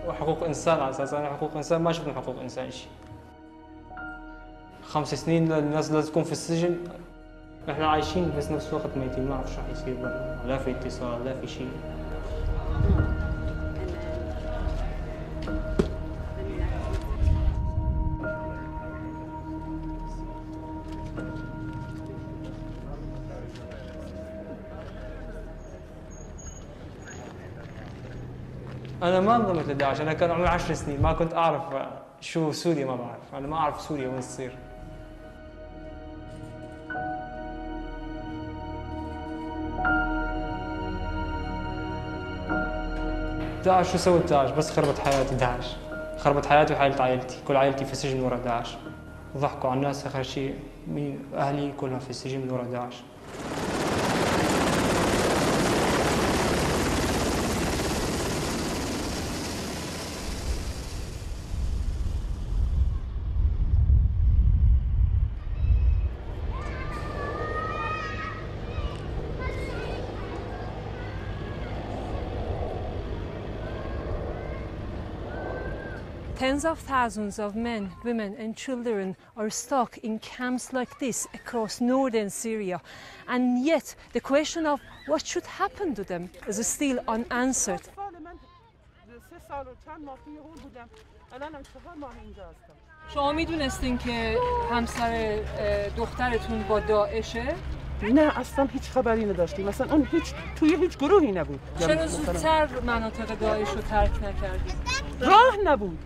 وحقوق انسان على اساس انا حقوق انسان ما شفنا حقوق انسان شيء. 5 سنين الناس لازم تكون في السجن، احنا عايشين بس نفس الوقت ميتين، ما اعرف شو راح يصير برا، لا في اتصال لا في شيء. أنا ما انضميت لداعش، أنا كان عمري 10 سنين، ما كنت أعرف شو سوريا، ما بعرف، أنا ما أعرف سوريا وين تصير. داعش شو سوت داعش؟ بس خربت حياتي داعش، خربت حياتي وحياة عائلتي، كل عائلتي في السجن ورا داعش. ضحكوا على الناس آخر شيء، مين أهلي كلها في السجن من ورا داعش. Tens of thousands of men, women and children are stuck in camps like this across northern Syria, and yet the question of what should happen to them is still unanswered. شما میدونستین که همسر دخترتون با داعشه؟ نه اصلا هیچ خبری نداشتیم، مثلا اون توی هیچ گروهی نبود. چرا زودتر مناطق داعش رو ترک نکردید؟ راه نبود،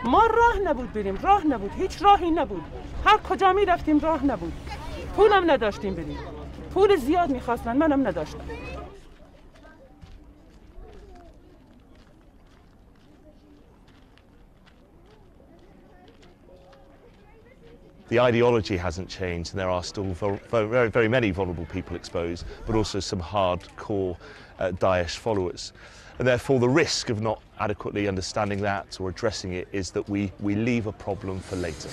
ما راه نبود بریم، راه نبود، هیچ راهی نبود، هر کجا می رفتیم راه نبود، پولم نداشتیم بریم، پول زیاد میخواستن منم نداشتم. The ideology hasn't changed, and there are still very, very many vulnerable people exposed, but also some hardcore Daesh followers. And therefore the risk of not adequately understanding that or addressing it is that we leave a problem for later.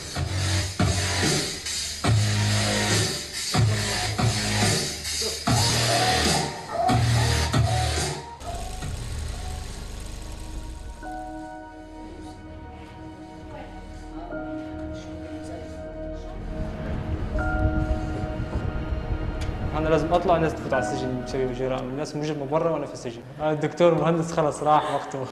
أنا لازم أطلع، الناس تفوت على السجن بسبب جرائم، الناس مجرمة برا وأنا في السجن. أنا الدكتور مهندس خلص راح وقته.